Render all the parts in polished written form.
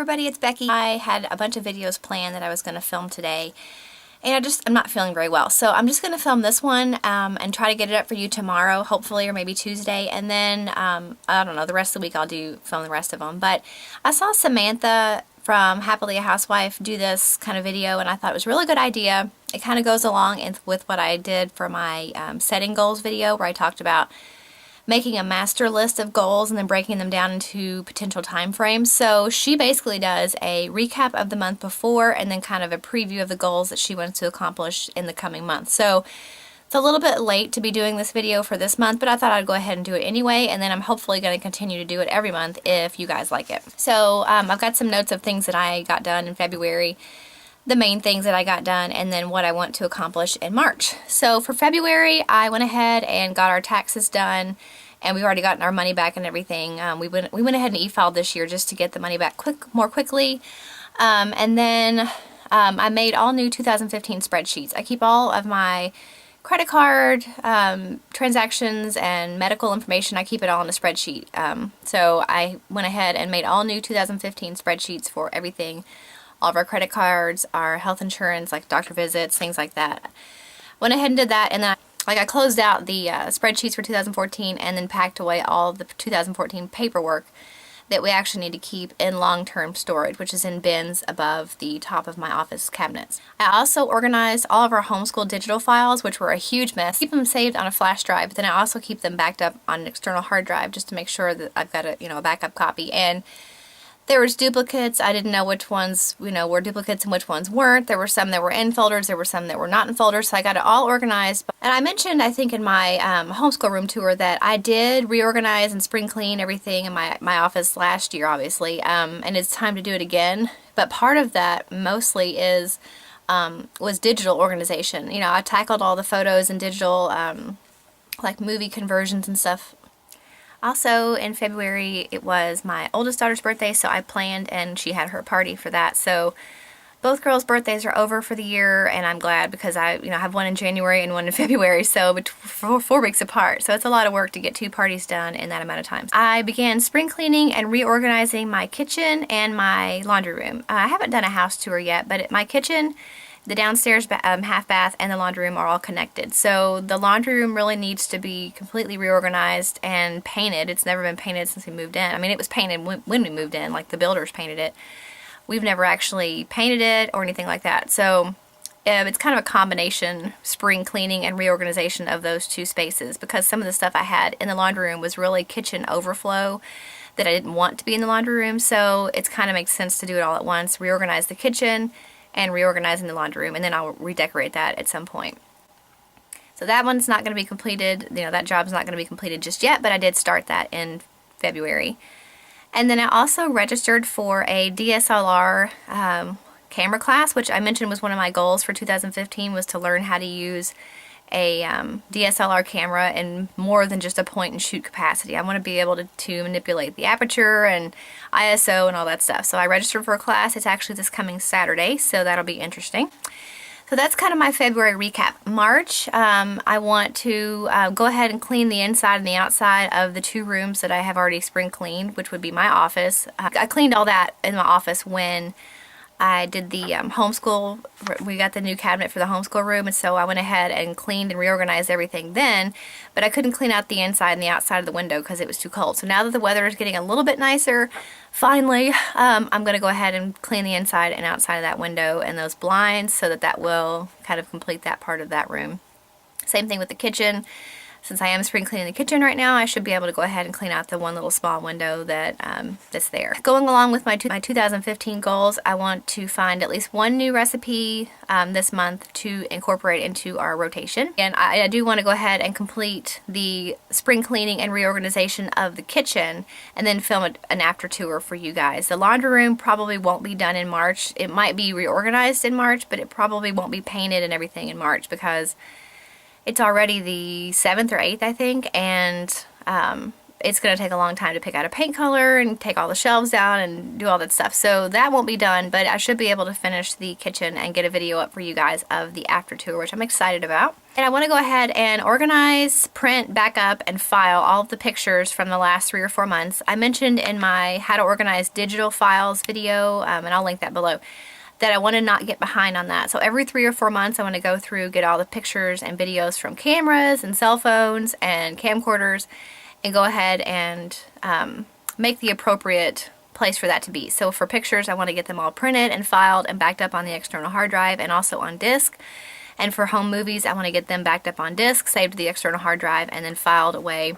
everybody, it's Becky. I had a bunch of videos planned that I was going to film today, and I'm not feeling very well. So I'm just going to film this one and try to get it up for you tomorrow, hopefully, or maybe Tuesday. And then, I don't know, the rest of the week I'll film the rest of them. But I saw Samantha from Happily a Housewife do this kind of video, and I thought it was a really good idea. It kind of goes along with what I did for my setting goals video, where I talked about making a master list of goals and then breaking them down into potential time frames. So she basically does a recap of the month before and then kind of a preview of the goals that she wants to accomplish in the coming month. So it's a little bit late to be doing this video for this month, but I thought I'd go ahead and do it anyway, and then I'm hopefully going to continue to do it every month if you guys like it. So I've got some notes of things that I got done in February, the main things that I got done, and then what I want to accomplish in March. So for February, I went ahead and got our taxes done, and we've already gotten our money back and everything. We went ahead and e-filed this year just to get the money back more quickly. And then I made all new 2015 spreadsheets. I keep all of my credit card transactions and medical information. I keep it all in a spreadsheet. So I went ahead and made all new 2015 spreadsheets for everything. All of our credit cards, our health insurance, like doctor visits, things like that. Went ahead and did that, and then I closed out the spreadsheets for 2014 and then packed away all of the 2014 paperwork that we actually need to keep in long-term storage, which is in bins above the top of my office cabinets. I also organized all of our homeschool digital files, which were a huge mess. Keep them saved on a flash drive, but then I also keep them backed up on an external hard drive just to make sure that I've got a backup copy. And there was duplicates. I didn't know which ones, were duplicates and which ones weren't. There were some that were in folders. There were some that were not in folders. So I got it all organized. And I mentioned, I think, in my homeschool room tour that I did reorganize and spring clean everything in my office last year, obviously. And it's time to do it again. But part of that mostly was digital organization. I tackled all the photos and digital, like movie conversions and stuff. Also, in February, it was my oldest daughter's birthday, so I planned, and she had her party for that. So both girls' birthdays are over for the year, and I'm glad because I have one in January and one in February, so 4 weeks apart. So it's a lot of work to get 2 parties done in that amount of time. I began spring cleaning and reorganizing my kitchen and my laundry room. I haven't done a house tour yet, but my kitchen, the downstairs half bath, and the laundry room are all connected. So the laundry room really needs to be completely reorganized and painted. It's never been painted since we moved in. I mean, it was painted when we moved in, like the builders painted it. We've never actually painted it or anything like that. So it's kind of a combination spring cleaning and reorganization of those 2 spaces, because some of the stuff I had in the laundry room was really kitchen overflow that I didn't want to be in the laundry room. So it kind of makes sense to do it all at once, reorganize the kitchen and reorganizing the laundry room, and then I'll redecorate that at some point. So that one's not going to be completed, that job's not going to be completed just yet, but I did start that in February. And then I also registered for a DSLR camera class, which I mentioned was one of my goals for 2015, was to learn how to use a DSLR camera in more than just a point and shoot capacity. I want to be able to manipulate the aperture and ISO and all that stuff. So I registered for a class. It's actually this coming Saturday, so that'll be interesting. So that's kind of my February recap. March, I want to go ahead and clean the inside and the outside of the 2 rooms that I have already spring cleaned, which would be my office. I cleaned all that in my office when I did the homeschool. We got the new cabinet for the homeschool room, and so I went ahead and cleaned and reorganized everything then, but I couldn't clean out the inside and the outside of the window because it was too cold. So now that the weather is getting a little bit nicer, finally, I'm going to go ahead and clean the inside and outside of that window and those blinds, so that will kind of complete that part of that room. Same thing with the kitchen. Since I am spring cleaning the kitchen right now, I should be able to go ahead and clean out the one little small window that's there. Going along with my 2015 goals, I want to find at least 1 new recipe this month to incorporate into our rotation. And I do want to go ahead and complete the spring cleaning and reorganization of the kitchen, and then film an after tour for you guys. The laundry room probably won't be done in March. It might be reorganized in March, but it probably won't be painted and everything in March, because it's already the 7th or 8th, I think, and it's going to take a long time to pick out a paint color and take all the shelves down and do all that stuff. So that won't be done, but I should be able to finish the kitchen and get a video up for you guys of the after tour, which I'm excited about. And I want to go ahead and organize, print, back up, and file all of the pictures from the last 3 or 4 months. I mentioned in my how to organize digital files video, and I'll link that below, that I want to not get behind on that. So every 3 or 4 months I want to go through, get all the pictures and videos from cameras and cell phones and camcorders, and go ahead and make the appropriate place for that to be. So for pictures, I want to get them all printed and filed and backed up on the external hard drive and also on disk. And for home movies, I want to get them backed up on disk, saved to the external hard drive, and then filed away.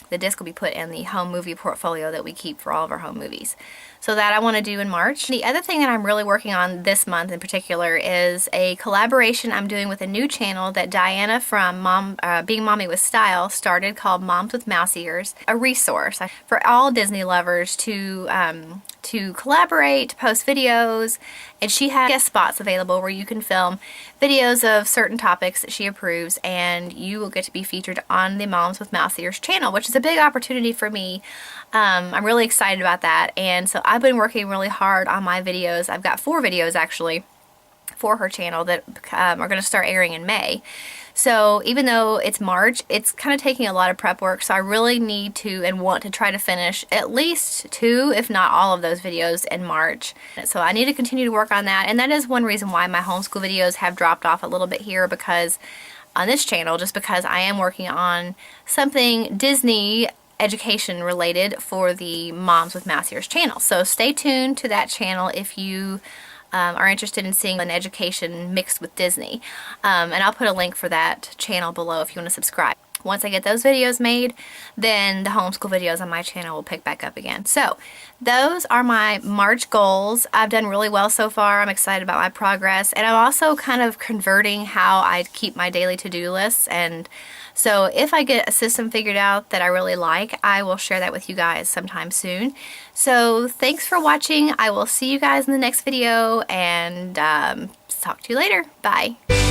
The disc will be put in the home movie portfolio that we keep for all of our home movies. So that I want to do in March. The other thing that I'm really working on this month in particular is a collaboration I'm doing with a new channel that Diana from Being Mommy with Style started, called Moms with Mouse Ears. A resource for all Disney lovers to collaborate, post videos, and she has guest spots available where you can film videos of certain topics that she approves, and you will get to be featured on the Moms with Mouse Ears channel, which is a big opportunity for me. I'm really excited about that, and so I've been working really hard on my videos. I've got 4 videos actually for her channel that are going to start airing in May. So even though it's March, it's kind of taking a lot of prep work, so I really need to and want to try to finish at least 2, if not all of those videos in March. So I need to continue to work on that, and that is one reason why my homeschool videos have dropped off a little bit here, because on this channel, just because I am working on something Disney education related for the Moms with Mouse Ears channel. So stay tuned to that channel if you are interested in seeing an education mixed with Disney. And I'll put a link for that channel below if you want to subscribe. Once I get those videos made, then the homeschool videos on my channel will pick back up again. So those are my March goals. I've done really well so far. I'm excited about my progress, and I'm also kind of converting how I keep my daily to-do lists. And so if I get a system figured out that I really like, I will share that with you guys sometime soon. So thanks for watching. I will see you guys in the next video, and talk to you later. Bye.